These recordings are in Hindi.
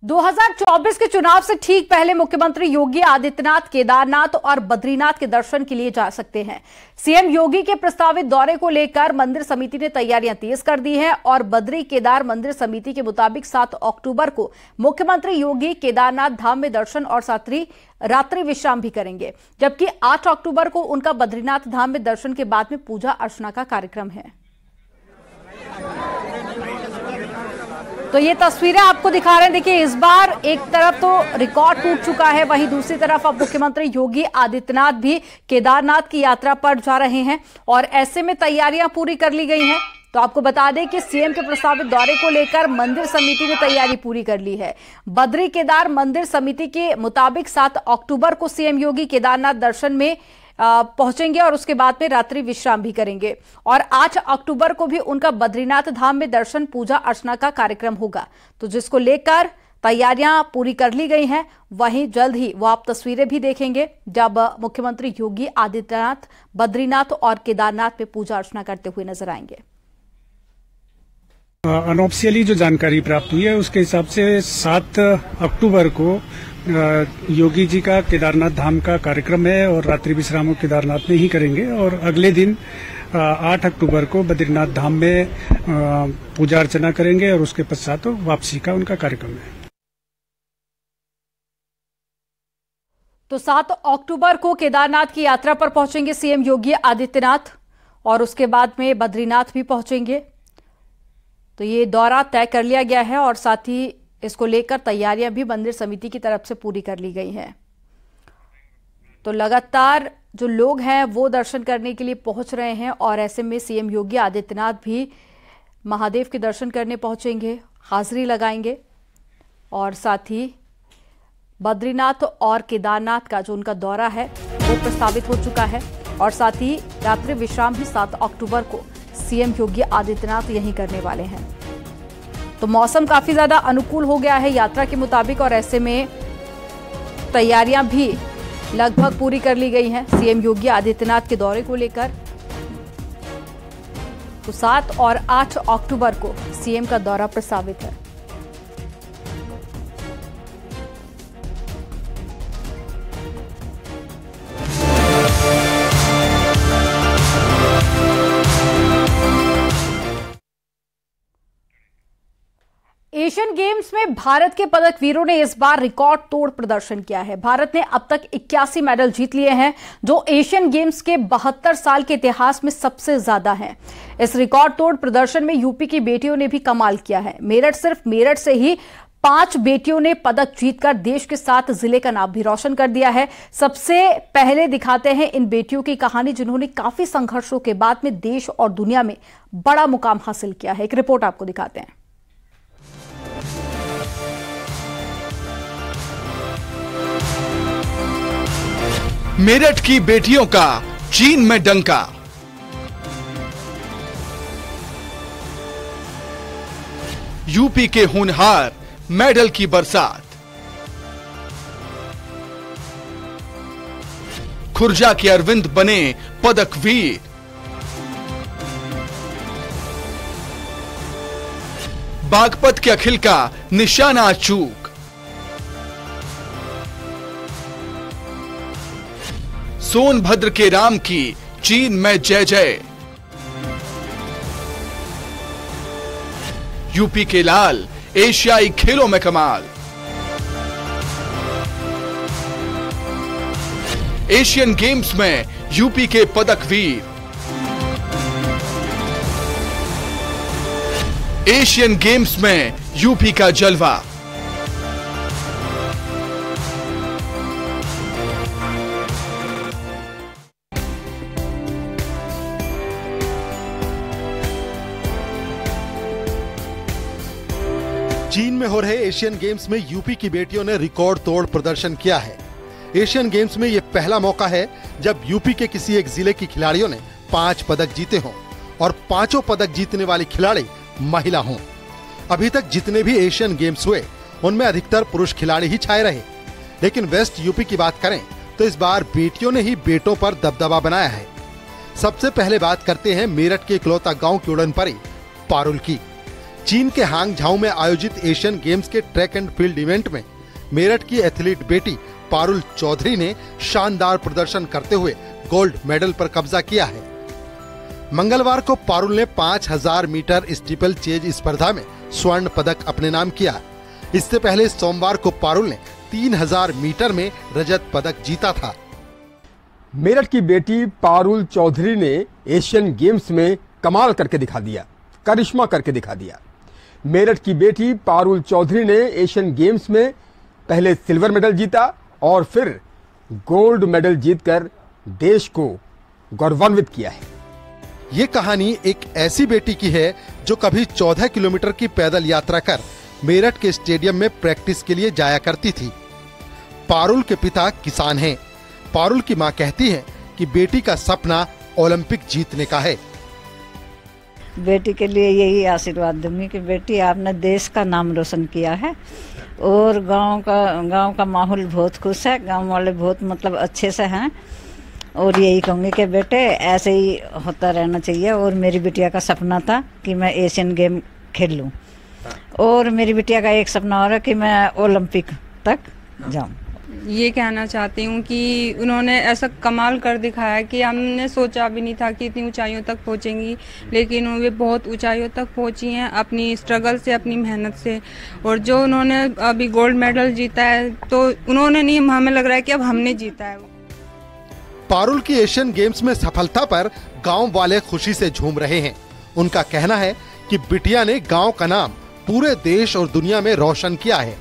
2024 के चुनाव से ठीक पहले मुख्यमंत्री योगी आदित्यनाथ केदारनाथ और बद्रीनाथ के दर्शन के लिए जा सकते हैं। सीएम योगी के प्रस्तावित दौरे को लेकर मंदिर समिति ने तैयारियां तेज कर दी हैं और बद्री केदार मंदिर समिति के मुताबिक 7 अक्टूबर को मुख्यमंत्री योगी केदारनाथ धाम में दर्शन और रात्रि विश्राम भी करेंगे, जबकि 8 अक्टूबर को उनका बद्रीनाथ धाम में दर्शन के बाद में पूजा अर्चना का कार्यक्रम है। तो ये तस्वीरें आपको दिखा रहे हैं। देखिए, इस बार एक तरफ तो रिकॉर्ड टूट चुका है, वहीं दूसरी तरफ अब मुख्यमंत्री योगी आदित्यनाथ भी केदारनाथ की यात्रा पर जा रहे हैं और ऐसे में तैयारियां पूरी कर ली गई हैं। तो आपको बता दें कि सीएम के प्रस्तावित दौरे को लेकर मंदिर समिति ने तैयारी पूरी कर ली है। बद्री केदार मंदिर समिति के मुताबिक 7 अक्टूबर को सीएम योगी केदारनाथ दर्शन में पहुंचेंगे और उसके बाद में रात्रि विश्राम भी करेंगे और 8 अक्टूबर को भी उनका बद्रीनाथ धाम में दर्शन पूजा अर्चना का कार्यक्रम होगा। तो जिसको लेकर तैयारियां पूरी कर ली गई हैं। वहीं जल्द ही वो आप तस्वीरें भी देखेंगे जब मुख्यमंत्री योगी आदित्यनाथ बद्रीनाथ और केदारनाथ में पूजा अर्चना करते हुए नजर आएंगे। अनऑफिशियली जो जानकारी प्राप्त हुई है उसके हिसाब से 7 अक्टूबर को योगी जी का केदारनाथ धाम का कार्यक्रम है और रात्रि विश्राम केदारनाथ में ही करेंगे और अगले दिन 8 अक्टूबर को बद्रीनाथ धाम में पूजा अर्चना करेंगे और उसके पश्चात वापसी का उनका कार्यक्रम है। तो 7 अक्टूबर को केदारनाथ की यात्रा पर पहुंचेंगे सीएम योगी आदित्यनाथ और उसके बाद में बद्रीनाथ भी पहुंचेंगे। तो ये दौरा तय कर लिया गया है और साथ ही इसको लेकर तैयारियां भी मंदिर समिति की तरफ से पूरी कर ली गई हैं। तो लगातार जो लोग हैं वो दर्शन करने के लिए पहुंच रहे हैं और ऐसे में सीएम योगी आदित्यनाथ भी महादेव के दर्शन करने पहुंचेंगे, हाजिरी लगाएंगे और साथ ही बद्रीनाथ और केदारनाथ का जो उनका दौरा है वो प्रस्तावित हो चुका है और साथ ही रात्रि विश्राम भी 7 अक्टूबर को सीएम योगी आदित्यनाथ यहीं करने वाले हैं। तो मौसम काफी ज्यादा अनुकूल हो गया है यात्रा के मुताबिक और ऐसे में तैयारियां भी लगभग पूरी कर ली गई हैं सीएम योगी आदित्यनाथ के दौरे को लेकर। तो 7 और 8 अक्टूबर को सीएम का दौरा प्रस्तावित है। एशियन गेम्स में भारत के पदक वीरों ने इस बार रिकॉर्ड तोड़ प्रदर्शन किया है। भारत ने अब तक 81 मेडल जीत लिए हैं, जो एशियन गेम्स के 72 साल के इतिहास में सबसे ज्यादा हैं। इस रिकॉर्ड तोड़ प्रदर्शन में यूपी की बेटियों ने भी कमाल किया है। सिर्फ मेरठ से ही 5 बेटियों ने पदक जीतकर देश के 7 जिले का नाम भी रोशन कर दिया है। सबसे पहले दिखाते हैं इन बेटियों की कहानी जिन्होंने काफी संघर्षों के बाद में देश और दुनिया में बड़ा मुकाम हासिल किया है। एक रिपोर्ट आपको दिखाते हैं। मेरठ की बेटियों का चीन में डंका। यूपी के होनहार मेडल की बरसात। खुर्जा के अरविंद बने पदक वीर। बागपत के अखिल का निशाना चूक। सोनभद्र के राम की चीन में जय जय। यूपी के लाल एशियाई खेलों में कमाल। एशियन गेम्स में यूपी के पदक वीर। एशियन गेम्स में यूपी का जलवा। चीन में हो रहे एशियन गेम्स में यूपी की बेटियों ने रिकॉर्ड तोड़ प्रदर्शन किया है। एशियन गेम्स में यह पहला मौका है जब यूपी के किसी एक जिले की खिलाड़ियों ने 5 पदक जीते हों और 5 पदक जीतने वाली खिलाड़ी महिला हों। अभी तक जितने भी एशियन गेम्स हुए उनमें अधिकतर पुरुष खिलाड़ी ही छाए रहे, लेकिन वेस्ट यूपी की बात करें तो इस बार बेटियों ने ही बेटों पर दबदबा बनाया है। सबसे पहले बात करते हैं मेरठ के इकलौता गांव की उड़न परी पारुल की। चीन के हांगझाऊ में आयोजित एशियन गेम्स के ट्रैक एंड फील्ड इवेंट में मेरठ की एथलीट बेटी पारुल चौधरी ने शानदार प्रदर्शन करते हुए गोल्ड मेडल पर कब्जा किया है। मंगलवार को पारुल ने 5000 मीटर स्टीपल चेज स्पर्धा में स्वर्ण पदक अपने नाम किया। इससे पहले सोमवार को पारुल ने 3000 मीटर में रजत पदक जीता था। मेरठ की बेटी पारुल चौधरी ने एशियन गेम्स में कमाल करके दिखा दिया, करिश्मा करके दिखा दिया। मेरठ की बेटी पारुल चौधरी ने एशियन गेम्स में पहले सिल्वर मेडल जीता और फिर गोल्ड मेडल जीतकर देश को गौरवान्वित किया है। ये कहानी एक ऐसी बेटी की है जो कभी 14 किलोमीटर की पैदल यात्रा कर मेरठ के स्टेडियम में प्रैक्टिस के लिए जाया करती थी। पारुल के पिता किसान हैं। पारुल की मां कहती है कि बेटी का सपना ओलंपिक जीतने का है। बेटी के लिए यही आशीर्वाद दूंगी कि बेटी आपने देश का नाम रोशन किया है और गांव का माहौल बहुत खुश है, गांव वाले बहुत मतलब अच्छे से हैं और यही कहूँगी कि बेटे ऐसे ही होता रहना चाहिए। और मेरी बिटिया का सपना था कि मैं एशियन गेम खेल लूँ और मेरी बिटिया का एक सपना और है कि मैं ओलंपिक तक जाऊँ। ये कहना चाहती हूँ कि उन्होंने ऐसा कमाल कर दिखाया कि हमने सोचा भी नहीं था कि इतनी ऊंचाइयों तक पहुँचेंगी, लेकिन वे बहुत ऊंचाइयों तक पहुँची हैं अपनी स्ट्रगल से, अपनी मेहनत से। और जो उन्होंने अभी गोल्ड मेडल जीता है तो उन्होंने नहीं, हमें लग रहा है कि अब हमने जीता है। पारुल की एशियन गेम्स में सफलता पर गांव वाले खुशी से झूम रहे हैं। उनका कहना है कि बिटिया ने गांव का नाम पूरे देश और दुनिया में रोशन किया है।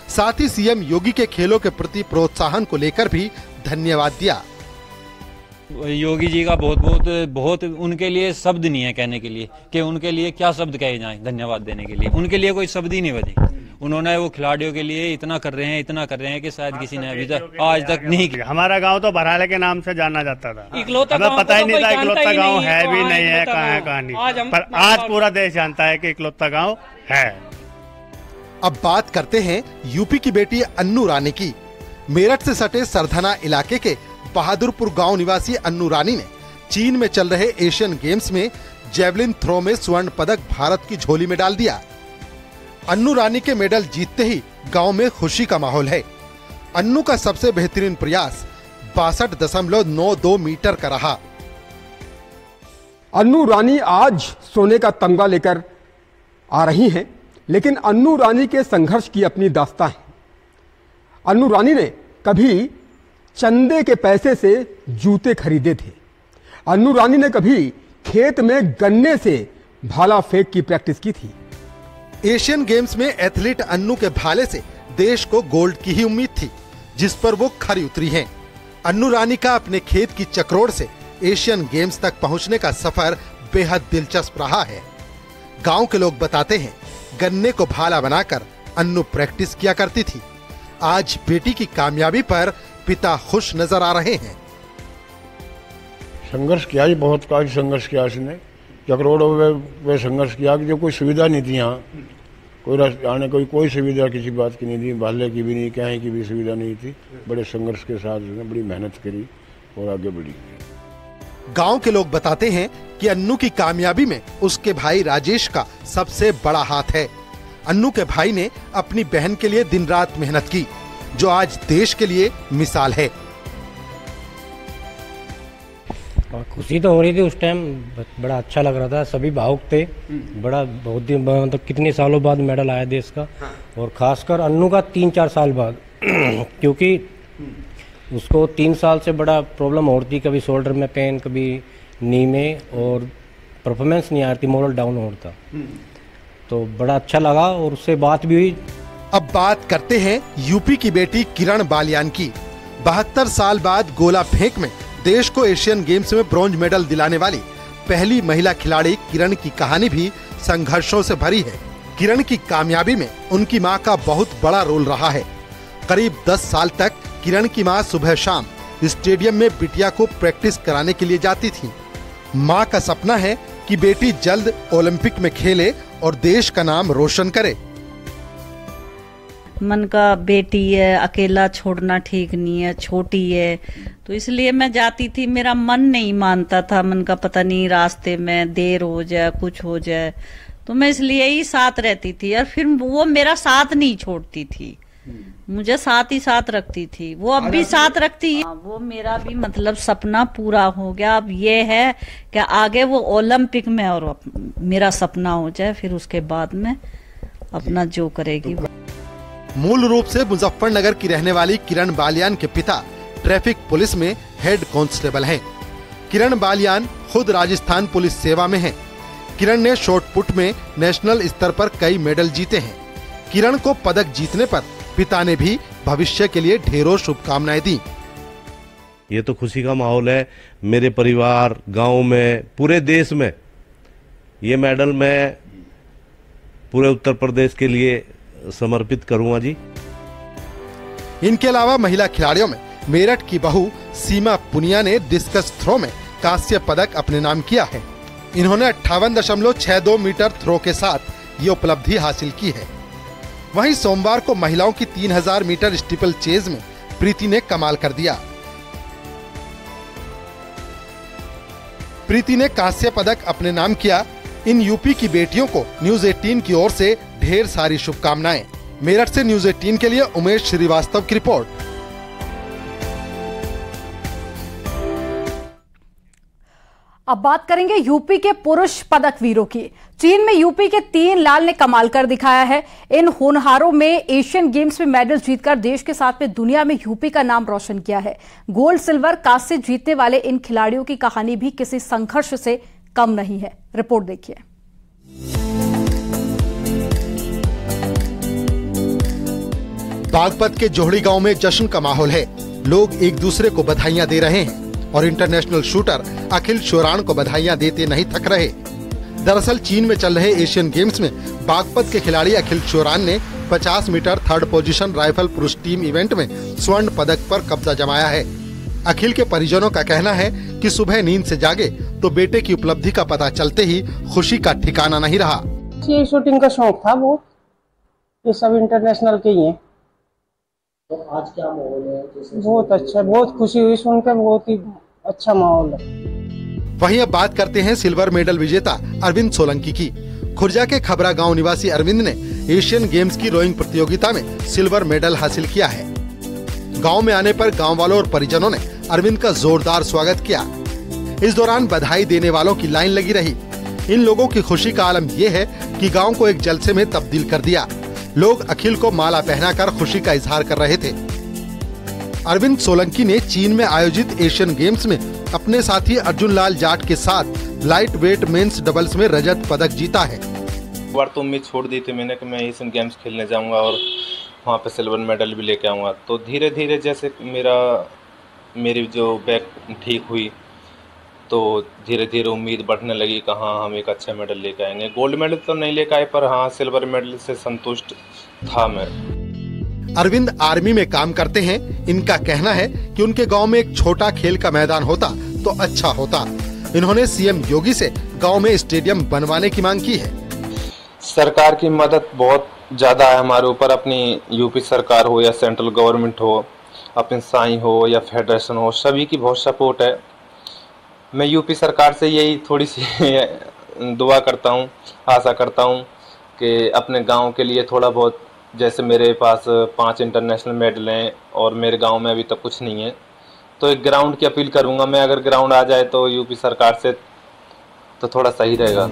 साथ ही सीएम योगी के खेलों के प्रति प्रोत्साहन को लेकर भी धन्यवाद दिया। योगी जी का बहुत उनके लिए शब्द नहीं है कहने के लिए कि उनके लिए क्या शब्द कहे जाएं धन्यवाद देने के लिए। उनके लिए कोई शब्द ही नहीं बचे। उन्होंने वो खिलाड़ियों के लिए इतना कर रहे हैं कि शायद किसी ने अभी तक आज तक नहीं किया। हमारा गांव तो बरहाले के नाम से जाना जाता था, हमें पता ही नहीं था इकलौता गांव है भी नहीं है, कहाँ है कहाँ नहीं, पर आज पूरा देश जानता है कि इकलौता गांव है। अब बात करते हैं यूपी की बेटी अन्नू रानी की। मेरठ से सटे सरधना इलाके के बहादुरपुर गांव निवासी अन्नू रानी ने चीन में चल रहे एशियन गेम्स में जेवलिन थ्रो में स्वर्ण पदक भारत की झोली में डाल दिया। अन्नू रानी के मेडल जीतते ही गांव में खुशी का माहौल है। अन्नू का सबसे बेहतरीन प्रयास 62.92 मीटर का रहा। अन्नू रानी आज सोने का तमगा लेकर आ रही हैं, लेकिन अन्नू रानी के संघर्ष की अपनी दास्तां है। अन्नू रानी ने कभी चंदे के पैसे से जूते खरीदे थे। अन्नू रानी ने कभी खेत में गन्ने से भाला फेंक की प्रैक्टिस की थी। एशियन गेम्स में एथलीट अन्नू के भाले से देश को गोल्ड की ही उम्मीद थी, जिस पर वो खरी उतरी हैं। अन्नू रानी का अपने खेत की चक्रोड़ से एशियन गेम्स तक पहुंचने का सफर बेहद दिलचस्प रहा है। गांव के लोग बताते हैं, गन्ने को भाला बनाकर अन्नू प्रैक्टिस किया करती थी। आज बेटी की कामयाबी पर पिता खुश नजर आ रहे हैं। संघर्ष किया ही बहुत, काफी संघर्ष किया इसने। चक्रोड़ों में संघर्ष किया कि जो कोई सुविधा नहीं थी यहाँ, कोई आने कोई सुविधा किसी बात की नहीं थी, भाले की भी नहीं, कहीं की भी सुविधा नहीं थी। बड़े संघर्ष के साथ बड़ी मेहनत करी और आगे बढ़ी। गांव के लोग बताते हैं कि अन्नू की कामयाबी में उसके भाई राजेश का सबसे बड़ा हाथ है। अन्नू के भाई ने अपनी बहन के लिए दिन रात मेहनत की, जो आज देश के लिए मिसाल है। खुशी तो हो रही थी उस टाइम, बड़ा अच्छा लग रहा था, सभी भावुक थे। बहुत दिन मतलब कितने सालों बाद मेडल आया देश का, और खासकर अन्नू का 3-4 साल बाद क्योंकि उसको 3 साल से बड़ा प्रॉब्लम हो रही थी, कभी शोल्डर में पेन, कभी नी में, और परफॉर्मेंस नहीं आ रही थी, मोरल डाउन हो रहा था। तो बड़ा अच्छा लगा और उससे बात भी हुई। अब बात करते हैं यूपी की बेटी किरण बालियान की। 72 साल बाद गोला फेंक में देश को एशियन गेम्स में ब्रॉन्ज मेडल दिलाने वाली पहली महिला खिलाड़ी किरण की कहानी भी संघर्षों से भरी है। किरण की कामयाबी में उनकी मां का बहुत बड़ा रोल रहा है। करीब 10 साल तक किरण की मां सुबह शाम स्टेडियम में बिटिया को प्रैक्टिस कराने के लिए जाती थी। मां का सपना है कि बेटी जल्द ओलंपिक में खेले और देश का नाम रोशन करे। मन का बेटी है, अकेला छोड़ना ठीक नहीं है, छोटी है, तो इसलिए मैं जाती थी। मेरा मन नहीं मानता था, मन का पता नहीं रास्ते में देर हो जाए, कुछ हो जाए, तो मैं इसलिए ही साथ रहती थी। और फिर वो मेरा साथ नहीं छोड़ती थी, मुझे साथ ही साथ रखती थी, वो अब भी साथ रखती है। वो मेरा भी मतलब सपना पूरा हो गया। अब ये है कि आगे वो ओलंपिक में और मेरा सपना हो जाए, फिर उसके बाद में अपना जो करेगी। मूल रूप से मुजफ्फरनगर की रहने वाली किरण बालियान के पिता ट्रैफिक पुलिस में हेड कांस्टेबल हैं। किरण बालियान खुद राजस्थान पुलिस सेवा में हैं। किरण ने शॉटपुट में नेशनल स्तर पर कई मेडल जीते हैं। किरण को पदक जीतने पर पिता ने भी भविष्य के लिए ढेरों शुभकामनाएं दी। ये तो खुशी का माहौल है मेरे परिवार, गांव में, पूरे देश में। ये मेडल मैं पूरे उत्तर प्रदेश के लिए समर्पित करूंगा जी। इनके अलावा महिला खिलाड़ियों में मेरठ की बहू सीमा पुनिया ने डिस्कस थ्रो में कांस्य पदक अपने नाम किया है। इन्होंने 58.62 मीटर थ्रो के साथ ये उपलब्धि हासिल की है। वहीं सोमवार को महिलाओं की 3000 मीटर स्टीपल चेज में प्रीति ने कमाल कर दिया। प्रीति ने कांस्य पदक अपने नाम किया। इन यूपी की बेटियों को न्यूज 18 की ओर से ढेर सारी शुभकामनाएं। मेरठ से न्यूज 18 के लिए उमेश श्रीवास्तव की रिपोर्ट। अब बात करेंगे यूपी के पुरुष पदक वीरों की। चीन में यूपी के 3 लाल ने कमाल कर दिखाया है। इन होनहारों में एशियन गेम्स में मेडल जीतकर देश के साथ में दुनिया में यूपी का नाम रोशन किया है। गोल्ड, सिल्वर, कांस्य जीतने वाले इन खिलाड़ियों की कहानी भी किसी संघर्ष से कम नहीं है। रिपोर्ट देखिए। बागपत के जोहड़ी गांव में जश्न का माहौल है। लोग एक दूसरे को बधाइयां दे रहे हैं और इंटरनेशनल शूटर अखिल शोरान को बधाइयां देते नहीं थक रहे। दरअसल चीन में चल रहे एशियन गेम्स में बागपत के खिलाड़ी अखिल शोरान ने 50 मीटर थर्ड पोजीशन राइफल पुरुष टीम इवेंट में स्वर्ण पदक पर कब्जा जमाया है। अखिल के परिजनों का कहना है कि सुबह नींद से जागे तो बेटे की उपलब्धि का पता चलते ही खुशी का ठिकाना नहीं रहा। ये शूटिंग का शौक था वो, ये सब इंटरनेशनल के ही हैं। तो आज क्या माहौल है? बहुत अच्छा, बहुत खुशी हुई सुनकर, बहुत ही अच्छा माहौल है। वहीं अब बात करते हैं सिल्वर मेडल विजेता अरविंद सोलंकी की। खुर्जा के खबरा गांव निवासी अरविंद ने एशियन गेम्स की रोइंग प्रतियोगिता में सिल्वर मेडल हासिल किया है। गांव में आने पर गांव वालों और परिजनों ने अरविंद का जोरदार स्वागत किया। इस दौरान बधाई देने वालों की लाइन लगी रही। इन लोगों की खुशी का आलम यह है कि गांव को एक जलसे में तब्दील कर दिया। लोग अखिल को माला पहनाकर खुशी का इजहार कर रहे थे। अरविंद सोलंकी ने चीन में आयोजित एशियन गेम्स में अपने साथी अर्जुन लाल जाट के साथ लाइट वेट मेंस डबल्स में रजत पदक जीता है। बार तो उम्मीद छोड़ दी थी मैंने कि मैं एशियन गेम्स खेलने जाऊंगा और वहाँ पे सिल्वर मेडल भी लेके आऊँगा। तो धीरे धीरे जैसे मेरी जो बैक ठीक हुई तो धीरे धीरे उम्मीद बढ़ने लगी कि हाँ हम एक अच्छा मेडल लेके आएंगे। गोल्ड मेडल तो नहीं लेके आए पर हाँ सिल्वर मेडल से संतुष्ट था मैं। अरविंद आर्मी में काम करते हैं। इनका कहना है कि उनके गांव में एक छोटा खेल का मैदान होता तो अच्छा होता। इन्होंने सीएम योगी से गांव में स्टेडियम बनवाने की मांग की है। सरकार की मदद बहुत ज़्यादा है हमारे ऊपर, अपनी यूपी सरकार हो या सेंट्रल गवर्नमेंट हो, अपने साई हो या फेडरेशन हो, सभी की बहुत सपोर्ट है। मैं यूपी सरकार से यही थोड़ी सी दुआ करता हूँ, आशा करता हूँ कि अपने गांव के लिए थोड़ा बहुत, जैसे मेरे पास 5 इंटरनेशनल मेडल हैं और मेरे गांव में अभी तक कुछ नहीं है, तो एक ग्राउंड की अपील करूंगा मैं। अगर ग्राउंड आ जाए तो यूपी सरकार से तो थोड़ा सही रहेगा।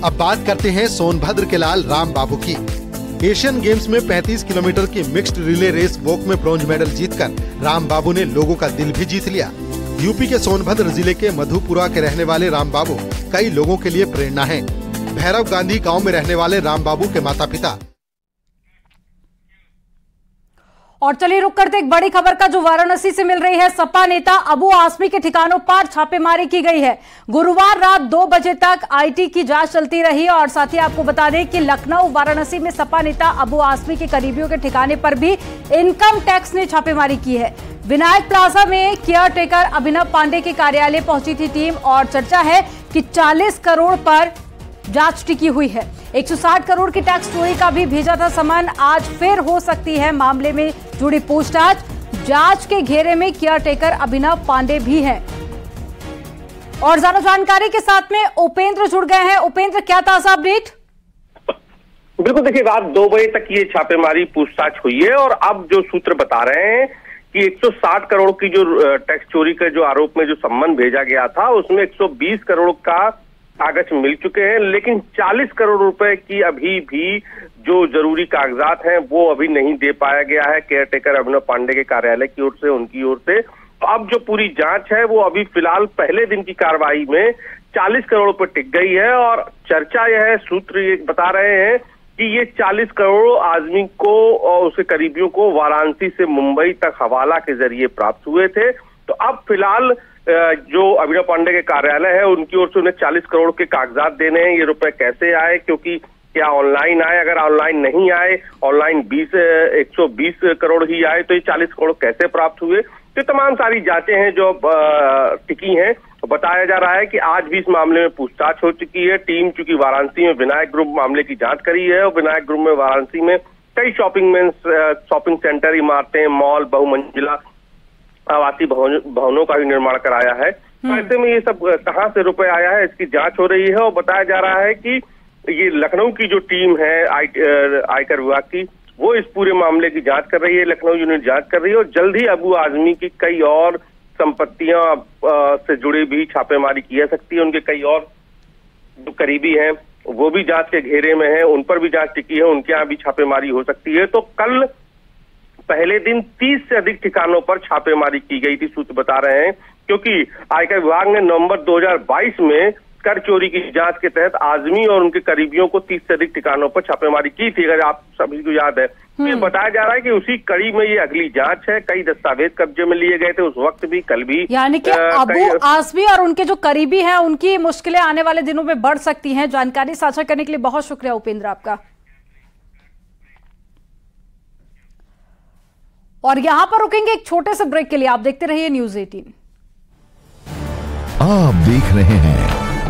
अब बात करते हैं सोनभद्र के लाल राम बाबू की। एशियन गेम्स में 35 किलोमीटर की मिक्स्ड रिले रेस वॉक में ब्रॉन्ज मेडल जीतकर राम बाबू ने लोगों का दिल भी जीत लिया। यूपी के सोनभद्र जिले के मधुपुरा के रहने वाले राम बाबू कई लोगों के लिए प्रेरणा हैं। भैरव गांधी गांव में रहने वाले राम बाबू के माता पिता। और चलिए रुक करते एक बड़ी खबर का जो वाराणसी से मिल रही है। सपा नेता अबू आसमी के ठिकानों पर छापेमारी की गई है। गुरुवार रात 2 बजे तक आईटी की जांच चलती रही और साथ ही आपको बता दें कि लखनऊ वाराणसी में सपा नेता अबू आसमी के करीबियों के ठिकाने पर भी इनकम टैक्स ने छापेमारी की है। विनायक प्लाजा में केयर टेकर अभिनव पांडे के कार्यालय पहुंची थी टीम और चर्चा है कि 40 करोड़ पर जांच टिकी हुई है। 160 करोड़ की टैक्स चोरी का भी भेजा था समन। आज फिर हो सकती है मामले में जुड़ी पूछताछ। जांच के घेरे में केयर टेकर अभिनव पांडे भी हैं। और ज्यादा जानकारी के साथ में उपेंद्र जुड़ गए हैं। उपेंद्र, क्या ताजा अपडेट? बिल्कुल, देखिए रात 2 बजे तक ये छापेमारी पूछताछ हुई है और अब जो सूत्र बता रहे हैं कि 160 करोड़ की जो टैक्स चोरी के जो आरोप में जो सम्मन भेजा गया था उसमें 120 करोड़ का कागज मिल चुके हैं, लेकिन 40 करोड़ रुपए की अभी भी जो जरूरी कागजात हैं वो अभी नहीं दे पाया गया है केयर टेकर अभिनव पांडे के कार्यालय की ओर से, उनकी ओर से। तो अब जो पूरी जांच है वो अभी फिलहाल पहले दिन की कार्रवाई में 40 करोड़ पर टिक गई है और चर्चा यह है, सूत्र ये बता रहे हैं कि ये 40 करोड़ आदमी को और उसके करीबियों को वाराणसी से मुंबई तक हवाला के जरिए प्राप्त हुए थे। तो अब फिलहाल जो अभिनव पांडे के कार्यालय है उनकी ओर से उन्हें 40 करोड़ के कागजात देने हैं। ये रुपए कैसे आए, क्योंकि क्या ऑनलाइन आए, अगर ऑनलाइन नहीं आए, ऑनलाइन 120 करोड़ ही आए, तो ये 40 करोड़ कैसे प्राप्त हुए? तो तमाम सारी जांचें हैं जो टिकी हैं। बताया जा रहा है कि आज भी इस मामले में पूछताछ हो चुकी है। टीम चूंकि वाराणसी में विनायक ग्रुप मामले की जांच करी है और विनायक ग्रुप में वाराणसी में कई शॉपिंग सेंटर, इमारतें, मॉल, बहुमंजिला आवासीय भवनों का भी निर्माण कराया है। तो ऐसे में ये सब कहां से रुपए आया है इसकी जांच हो रही है और बताया जा रहा है कि ये लखनऊ की जो टीम है आयकर विभाग की, वो इस पूरे मामले की जांच कर रही है। लखनऊ यूनिट जांच कर रही है और जल्द ही अबू आजमी की कई और संपत्तियां से जुड़ी भी छापेमारी की जा सकती है। उनके कई और जो करीबी हैं वो भी जांच के घेरे में हैं, उन पर भी जांच टिकी है, उनके यहाँ भी छापेमारी हो सकती है। तो कल पहले दिन 30 से अधिक ठिकानों पर छापेमारी की गई थी, सूत्र बता रहे हैं, क्योंकि आयकर विभाग ने नवंबर 2022 में कर चोरी की जांच के तहत आजमी और उनके करीबियों को 30 से अधिक ठिकानों पर छापेमारी की थी, अगर आप सभी को याद है। तो ये बताया जा रहा है कि उसी कड़ी में ये अगली जांच है। कई दस्तावेज कब्जे में लिए गए थे उस वक्त भी, कल भी। यानी कि अबू आजमी और उनके जो करीबी हैं उनकी मुश्किलें आने वाले दिनों में बढ़ सकती हैं। जानकारी साझा करने के लिए बहुत शुक्रिया उपेंद्र आपका। और यहां पर रुकेंगे एक छोटे से ब्रेक के लिए। आप देखते रहिए न्यूज़ 18। आप देख रहे हैं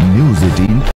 न्यूज़ 18।